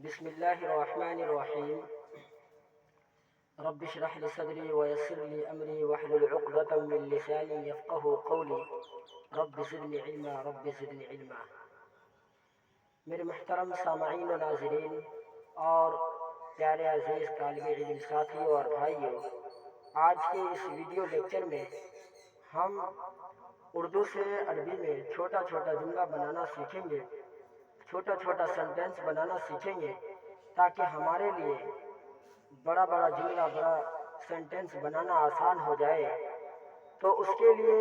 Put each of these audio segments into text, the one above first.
بسم الله الرحمن الرحيم. رب اشرح لي صدري ويسر لي أمري واحلل عقدة من لساني يفقه قولي. رب زدنی علما رب زدنی علما. میرے محترم سامعین و ناظرین اور پیارے عزیز طالب علم ساتھیوں اور بھائیوں، آج کے اس ویڈیو لیکچر میں ہم اردو سے عربی میں چھوٹا چھوٹا جملہ بنانا سیکھیں گے، چھوٹا چھوٹا سینٹینس بنانا سیکھیں گے تاکہ ہمارے لیے بڑا بڑا جملہ، بڑا سینٹینس بنانا آسان ہو جائے۔ تو اس کے لیے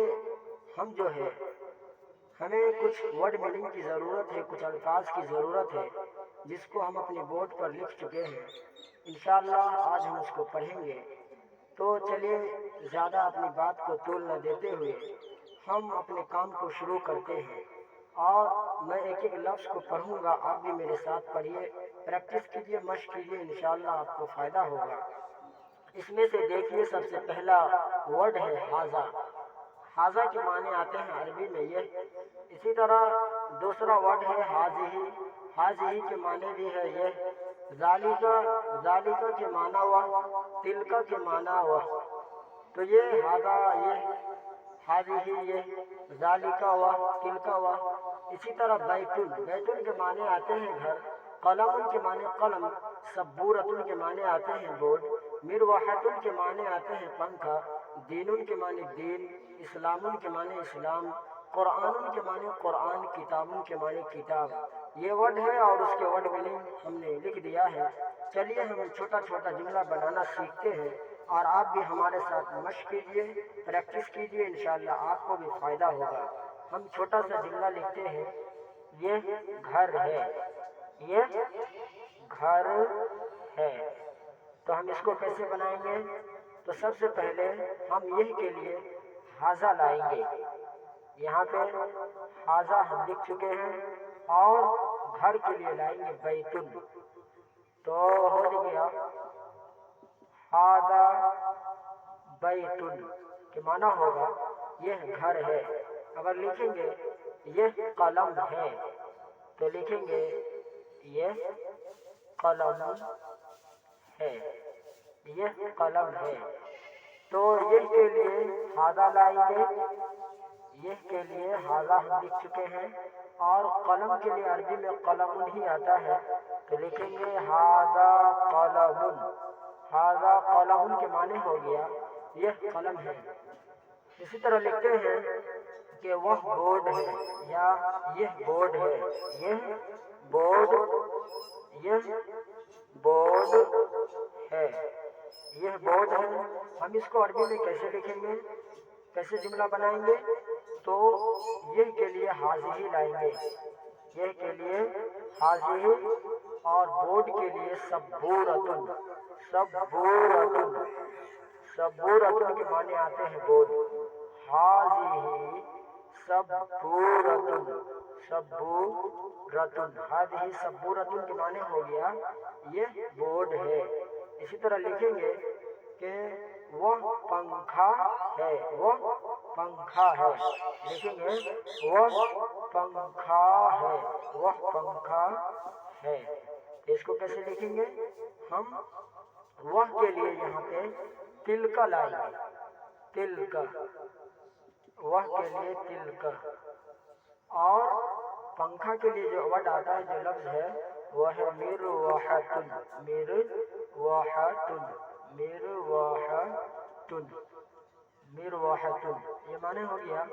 ہم جو ہے ہمیں کچھ ورڈ میننگ کی ضرورت ہے، کچھ الفاظ کی ضرورت ہے جس کو ہم اپنے بورڈ پر لکھ چکے ہیں۔ انشاءاللہ آج ہم اس کو پڑھیں گے۔ تو چلیے زیادہ اپنی بات کو طول نہ دیتے ہوئے ہم اپنے کام کو شروع کرتے ہیں، اور میں ایک ایک لفظ کو پڑھوں گا، آپ بھی میرے ساتھ پڑھیے، پریکٹس کیجیے، مشق کیجیے، انشاءاللہ آپ کو فائدہ ہوگا۔ اس میں سے دیکھیے سب سے پہلا ورڈ ہے حاذا۔ حاذا کے معنی آتے ہیں عربی میں یہ۔ اسی طرح دوسرا ورڈ ہے حاذہ۔ حاذہ کے معنی بھی ہے یہ۔ ذالکا، ذالکا کے معنی وہ، تلکا کے معنی وہ۔ تو یہ حاذا، یہ حاذہ، یہ ذالکا و تلکا و۔ اسی طرح بیتن، بیتن کے معنی آتے ہیں گھر۔ قلم کے معنی قلم۔ سبورۃ کے معنی آتے ہیں بورڈ۔ مروحۃ کے معنی آتے ہیں پنکھا۔ دین کے معنی دین۔ اسلام کے معنی اسلام۔ قرآن کے معنی قرآن۔ کتاب کے معنی کتاب۔ یہ ورڈ ہے اور اس کے ورڈ میننگ ہم نے لکھ دیا ہے۔ چلیے ہم چھوٹا چھوٹا جملہ بنانا سیکھتے ہیں، اور آپ بھی ہمارے ساتھ مشق کیجیے، پریکٹس کیجیے، انشاءاللہ آپ کو بھی فائدہ ہوگا۔ ہم چھوٹا سا جملہ لکھتے ہیں، یہ گھر ہے، یہ گھر ہے۔ تو ہم اس کو کیسے بنائیں گے؟ تو سب سے پہلے ہم یہ کے لیے حاذا لائیں گے۔ یہاں پہ حاذا ہم لکھ چکے ہیں، اور گھر کے لیے لائیں گے بیتن۔ تو ہو گیا حاذا بیتن کہ معنی ہوگا یہ گھر ہے۔ اگر لکھیں گے یہ قلم ہے تو لکھیں گے یہ قلم ہے، یہ قلم ہے۔ تو یہ کے لیے حاذا لائیں گے، یہ کے لیے حاذا ہم لکھ چکے ہیں، اور قلم کے لیے عربی میں قلم ہی آتا ہے، تو لکھیں گے حاذا قلم۔ حاذا قلم کے معنی ہو گیا یہ قلم ہے۔ اسی طرح لکھتے ہیں کہ وہ بورڈ ہے، یا یہ بورڈ ہے، یہ بورڈ، یہ بورڈ ہے، یہ بورڈ ہے۔ ہم اس کو عربی میں کیسے لکھیں گے، کیسے جملہ بنائیں گے؟ تو یہ کے لیے حاذہ لائیں گے، یہ کے لیے حاذہ، اور بورڈ کے لیے سبورۃ۔ سبورۃ، سبورۃ کے معنی آتے ہیں بورڈ۔ حاذہ سبورۃ، سبورۃ، حاذہ سبورۃ کے معنی ہو گیا یہ بورڈ ہے۔ اسی طرح لکھیں گے کہ وہ پنکھا ہے، وہ پنکھا ہے، لکھیں گے وہ پنکھا ہے، وہ پنکھا ہے۔ اس کو کیسے لکھیں گے؟ ہم وہ کے لیے یہاں پہ تلکا لائیں گے، تلکا، وہ کے لیے تلکا۔ اور پنکھا کے لیے جو ورڈ آتا ہے، جو لفظ ہے، وہ ہے مروحۃ، مروحۃ، مروحۃ، مروحۃ۔ یہ معنی ہو گیا،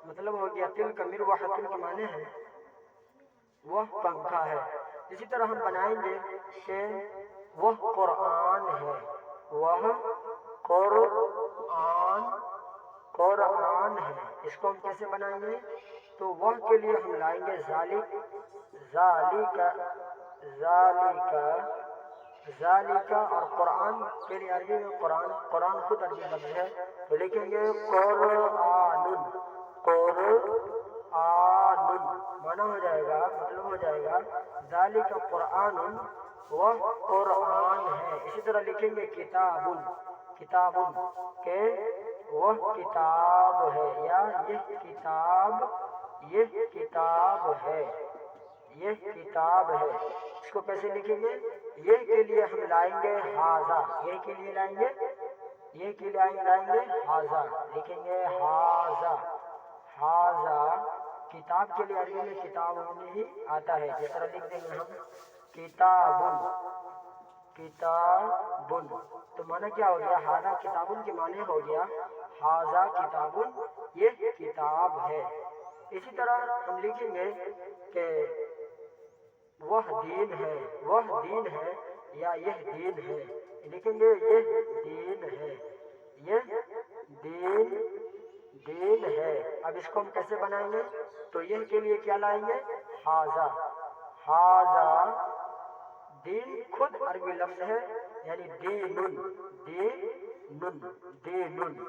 مطلب ہو گیا تلک مروحۃ کے معنی ہے وہ پنکھا ہے۔ اسی طرح ہم بنائیں گے کہ وہ قرآن ہے، وہ قرآن، قرآن ہے۔ اس کو ہم کیسے بنائیں گے؟ تو وہ کے لیے ہم لائیں گے ذالک، ذالک، ذالک، ذالک، اور قرآن کے لیے عربی میں قرآن، قرآن خود عربی لفظ ہے، تو لکھیں گے قرآن، قرآن، معنی ہو جائے گا، مطلب ہو جائے گا ذالک قرآن، وہ قرآن ہے۔ اسی طرح لکھیں گے کتاب، کتاب کہ وہ کتاب ہے، یا یہ کتاب، یہ کتاب ہے، یہ کتاب ہے۔ اس کو کیسے لکھیں گے؟ یہ کے لیے ہم لائیں گے ہاذا، یہ کے لیے لائیں گے، یہ کے لیے لائیں گے ہاذا، لکھیں گے ہاذا، ہاذا کتاب کے لیے عربی میں کتاب ہونے ہی آتا ہے، جس طرح لکھ دیں گے ہم کتابن، کتابن، تو معنی کیا ہو گیا؟ ہاذا کتابن کے معنی ہو گیا ہاذا کتابن، یہ کتاب ہے۔ اسی طرح ہم لکھیں گے کہ وہ دین ہے، وہ دین ہے، یا یہ دین ہے، لکھیں گے یہ دین ہے، یہ دین، دین ہے۔ اب اس کو ہم کیسے بنائیں گے؟ تو یہ کے لیے کیا لائیں گے؟ ہاذا، ہاذا دین خود عربی لفظ ہے، یعنی دینن، دینن، دینن،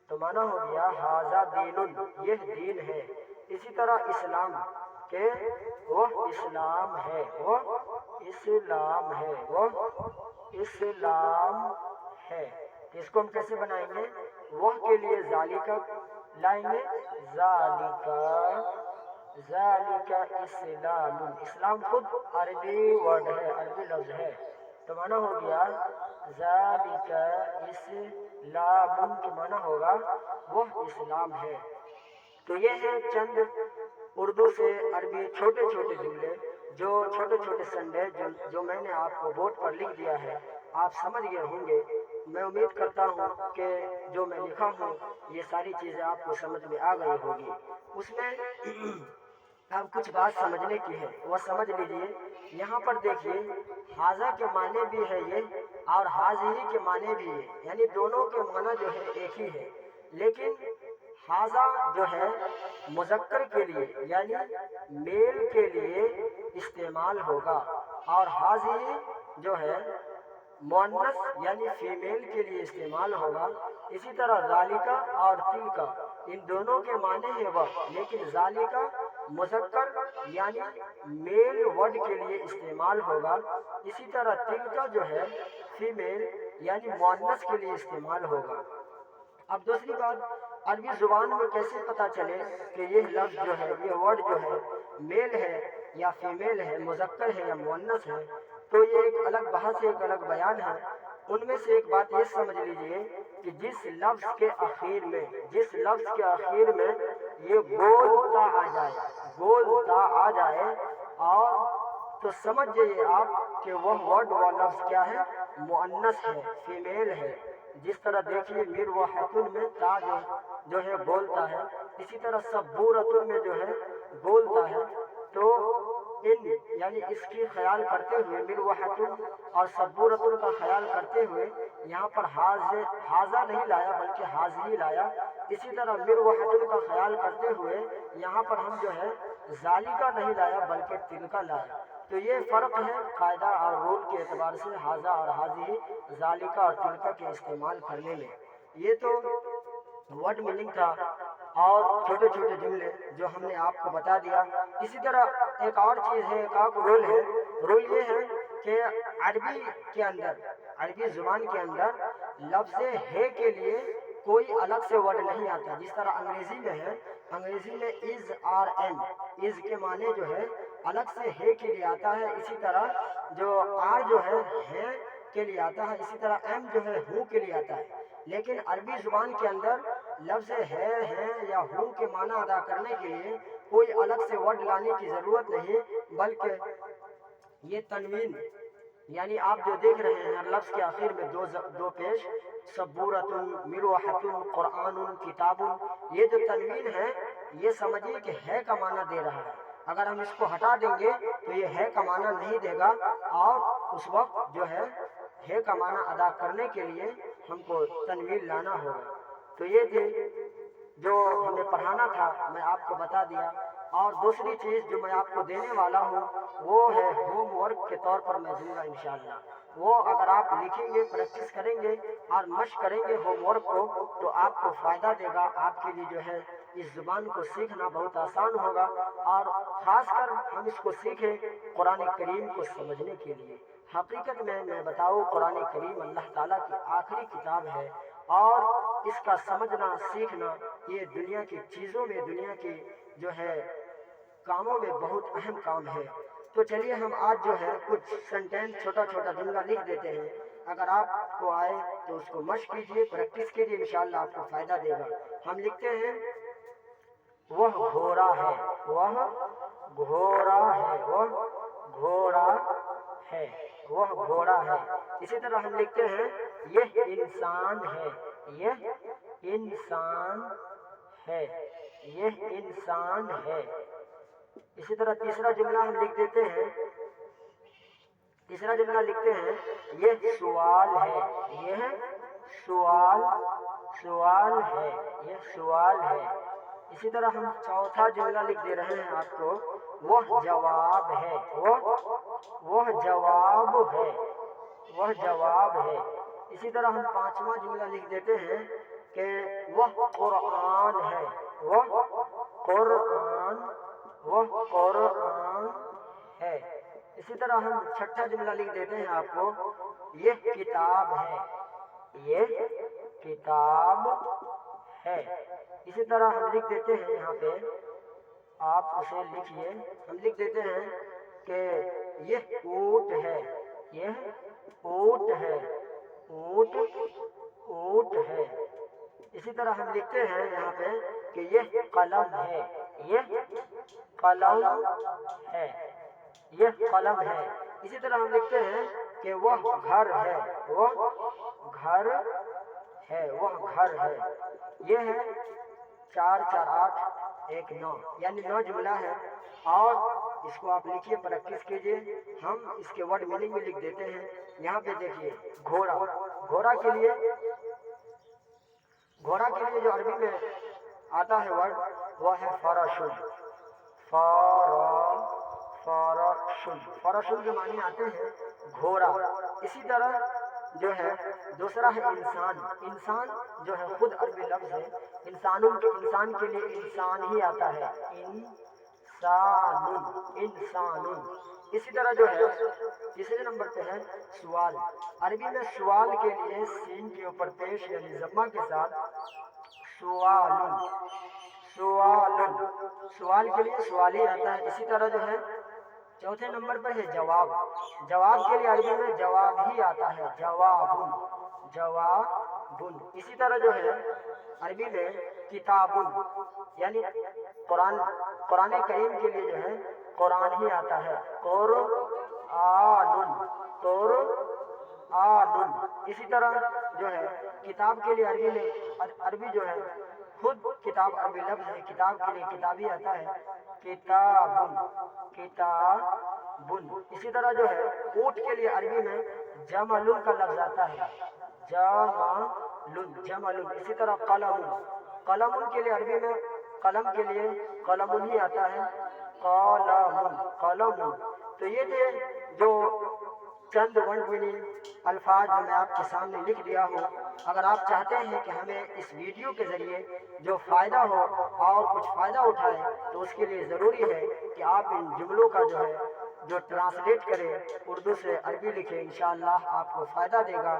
تو معنی ہو گیا ہاذا دینن، یہ دین ہے۔ اسی طرح اسلام کہ وہ اسلام ہے، وہ اسلام ہے، وہ اسلام ہے، تو اس کو ہم کیسے بنائیں گے؟ وہ کے لیے ذالکہ لائیں گے، ذالکہ، ذالکہ اسلام، اسلام خود عربی ورڈ ہے، عربی لفظ ہے، تو معنی ہو گیا ذالکہ اسلام، کے معنی ہوگا وہ اسلام ہے۔ تو یہ ہے چند اردو سے عربی چھوٹے چھوٹے جملے، جو چھوٹے چھوٹے سنڈے جو میں نے آپ کو بورڈ پر لکھ دیا ہے، آپ سمجھ گئے ہوں گے۔ میں امید کرتا ہوں کہ جو میں لکھا ہوں یہ ساری چیزیں آپ کو سمجھ میں آ گئی ہوگی۔ اس میں اب کچھ بات سمجھنے کی ہے، وہ سمجھ لیجئے۔ یہاں پر دیکھیے ہاذا کے معنی بھی ہے یہ، اور ہاذی کے معنی بھی ہے، یعنی دونوں کے معنی جو ہے ایک ہی ہے، لیکن ہاذا جو ہے مذکر کے لیے یعنی میل کے لیے استعمال ہوگا، اور ہاذی جو ہے مؤنث یعنی فیمیل کے لیے استعمال ہوگا۔ اسی طرح ذالکہ اور تلکہ ان دونوں کے معنی ہے وہ، لیکن ذالکہ مذکر یعنی میل ورڈ کے لیے استعمال ہوگا، اسی طرح تلکہ جو ہے فیمیل یعنی مؤنث کے لیے استعمال ہوگا۔ اب دوسری بات، عربی زبان میں کیسے پتہ چلے کہ یہ لفظ جو ہے، یہ ورڈ جو ہے میل ہے یا فیمیل ہے، مذکر ہے یا مؤنث ہے، تو یہ ایک الگ بحث ہے، ایک الگ بیان ہے۔ ان میں سے ایک بات یہ سمجھ لیجئے کہ جس لفظ کے آخر میں، جس لفظ کے آخر میں یہ گول تا آ جائے، گول تا آ جائے، اور تو سمجھ جائیے آپ کہ وہ ورڈ، وہ لفظ کیا ہے؟ مؤنث ہے، فیمیل ہے۔ جس طرح دیکھیے مرواحۃن میں تا جو ہے بولتا ہے، اسی طرح سبورۃن میں جو ہے بولتا ہے، تو ان یعنی اس کی خیال کرتے ہوئے مرواحۃن اور سبورۃن کا خیال کرتے ہوئے یہاں پر ہاذا نہیں لایا بلکہ ہاذی لایا۔ اسی طرح مرواحۃن کا خیال کرتے ہوئے یہاں پر ہم جو ہے ذالکہ نہیں لایا بلکہ تلکہ لایا۔ تو یہ فرق ہے قاعدہ اور رول کے اعتبار سے ہاذا اور ہاذی، ذالکہ اور تلکہ کے استعمال کرنے میں۔ یہ تو ورڈ میننگ تھا اور چھوٹے چھوٹے جملے جو ہم نے آپ کو بتا دیا۔ اسی طرح ایک اور چیز ہے، ایک اور رول ہے، رول یہ ہے کہ عربی کے اندر، عربی زبان کے اندر لفظ ہے کے لیے کوئی الگ سے ورڈ نہیں آتا، جس طرح انگریزی میں ہے، انگریزی میں از اور ایم، از کے معنی جو ہے الگ سے ہے کے لیے آتا ہے، اسی طرح جو آر جو ہے کے لیے آتا ہے، اسی طرح ایم جو ہے ہو کے لیے آتا ہے۔ لیکن عربی زبان کے اندر لفظ ہے یا ہو کے معنی ادا کرنے کے لیے کوئی الگ سے ورڈ لانے کی ضرورت نہیں، بلکہ یہ تنوین یعنی آپ جو دیکھ رہے ہیں ہر لفظ کے آخر میں دو پیش، سبورۃن، مرواحۃن، قرآن، کتاب، یہ جو تنوین ہے یہ سمجھیے کہ ہے کا معنی دے رہا ہے۔ اگر ہم اس کو ہٹا دیں گے تو یہ ہے کا معنی نہیں دے گا، اور اس وقت جو ہے کا معنی ادا کرنے کے لیے ہم کو تنوین لانا ہوگا۔ تو یہ تھی جو ہمیں پڑھانا تھا، میں آپ کو بتا دیا۔ اور دوسری چیز جو میں آپ کو دینے والا ہوں وہ ہے ہوم ورک کے طور پر میں دوں گا انشاءاللہ۔ وہ اگر آپ لکھیں گے، پریکٹس کریں گے اور مشق کریں گے ہوم ورک کو، تو آپ کو فائدہ دے گا، آپ کے لیے جو ہے اس زبان کو سیکھنا بہت آسان ہوگا، اور خاص کر ہم اس کو سیکھیں قرآن کریم کو سمجھنے کے لیے۔ حقیقت میں بتاؤں قرآن کریم اللہ تعالیٰ کی آخری کتاب ہے، اور اس کا سمجھنا سیکھنا یہ دنیا کی چیزوں میں، دنیا کی جو ہے کاموں میں بہت اہم کام ہے، تو چلیے ہم آج جو ہے کچھ سینٹینس چھوٹا چھوٹا جملہ لکھ دیتے ہیں، اگر آپ کو آئے تو اس کو مشق کیجیے، پریکٹس کیجیے، انشاءاللہ آپ کو فائدہ دے گا۔ ہم لکھتے ہیں وہ گھوڑا ہے، وہ گھوڑا ہے، وہ گھوڑا ہے، وہ گھوڑا ہے۔ اسی طرح ہم لکھتے ہیں یہ انسان ہے، یہ انسان ہے، یہ انسان ہے۔ اسی طرح تیسرا جملہ ہم لکھ دیتے ہیں، تیسرا جملہ لکھتے ہیں یہ سوال ہے، یہ سوال سوال ہے، یہ سوال ہے۔ اسی طرح ہم چوتھا جملہ لکھ دے رہے ہیں آپ کو، وہ جواب ہے، وہ جواب ہے، وہ جواب ہے۔ اسی طرح ہم پانچواں جملہ لکھ دیتے ہیں کہ وہ قرآن ہے، وہ قرآن، وہ قرآن ہے۔ اسی طرح ہم چھٹا جملہ لکھ دیتے ہیں آپ کو، یہ کتاب ہے، یہ کتاب ہے۔ اسی طرح ہم لکھ دیتے ہیں یہاں پہ، آپ اسے لکھیے، ہم لکھ دیتے ہیں کہ یہ اونٹ ہے، یہ اونٹ ہے، اونٹ اونٹ ہے۔ اسی طرح ہم لکھتے ہیں یہاں پہ کہ یہ قلم ہے، یہ قلم ہے، یہ قلم ہے۔ اسی طرح ہم لکھتے ہیں کہ وہ گھر ہے، وہ گھر ہے، وہ گھر ہے۔ یہ ہے 4 4 8 1 9، یعنی 9 جملہ ہے، اور اس کو آپ لکھیے، پریکٹس کیجیے۔ ہم اس کے ورڈ میننگ میں لکھ دیتے ہیں۔ یہاں پہ دیکھیے گھوڑا، گھوڑا کے لیے جو عربی میں آتا ہے ورڈ وہ ہے فراشن، فراشن، فراشن کے معنی آتے ہیں گھوڑا۔ اسی طرح جو ہے دوسرا ہے انسان، انسان جو ہے خود عربی لفظ ہے، انسان کے لیے انسان ہی آتا ہے، انسان، انسان۔ اسی طرح جو ہے تیسرے نمبر پہ ہے سوال، عربی میں سوال کے لیے سین کے اوپر پیش یعنی ضمہ کے ساتھ سوالن، سوالن، سوال کے لیے سوال ہی آتا ہے۔ اسی طرح جو ہے چوتھے نمبر پر ہے جواب، جواب کے لیے عربی میں جواب ہی آتا ہے، جوابن، جوابن۔ اسی طرح جو ہے عربی میں کتابن، یعنی قرآن کریم کے لیے جو ہے قرآن ہی آتا ہے، قرآن، قرآن۔ اسی طرح جو ہے کتاب کے لیے عربی جو ہے خود کتاب عربی لفظ ہے، کتاب کے لیے کتاب ہی آتا ہے، کتابن، کتابن۔ اسی طرح جو ہے اونٹ کے لیے عربی میں جملن کا لفظ آتا ہے، جملن، جملن۔ اسی طرح قلم، قلم کے لیے عربی میں قلم کے لیے قلم ہی آتا ہے، قلم، قلم۔ تو یہ تھے جو چند ورڈ میننگ الفاظ جو میں آپ کے سامنے لکھ دیا ہوں۔ اگر آپ چاہتے ہیں کہ ہمیں اس ویڈیو کے ذریعے جو فائدہ ہو اور کچھ فائدہ اٹھائیں تو اس کے لیے ضروری ہے کہ آپ ان جملوں کا جو ہے جو ٹرانسلیٹ کریں، اردو سے عربی لکھیں، انشاءاللہ آپ کو فائدہ دے گا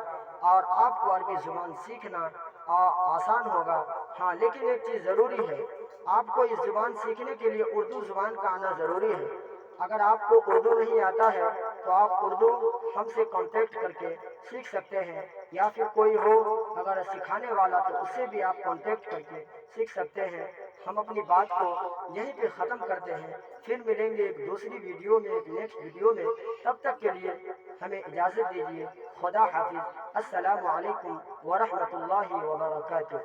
اور آپ کو عربی زبان سیکھنا آسان ہوگا۔ ہاں لیکن ایک چیز ضروری ہے، آپ کو اس زبان سیکھنے کے لیے اردو زبان کا آنا ضروری ہے۔ اگر آپ کو اردو نہیں آتا ہے تو آپ اردو ہم سے کانٹیکٹ کر کے سیکھ سکتے ہیں، یا پھر کوئی ہو اگر سکھانے والا تو اس سے بھی آپ کانٹیکٹ کر کے سیکھ سکتے ہیں۔ ہم اپنی بات کو یہیں پہ ختم کرتے ہیں، پھر ملیں گے ایک دوسری ویڈیو میں، ایک نیکسٹ ویڈیو میں۔ تب تک کے لیے ہمیں اجازت دیجیے، خدا حافظ، السلام علیکم ورحمۃ اللہ وبرکاتہ۔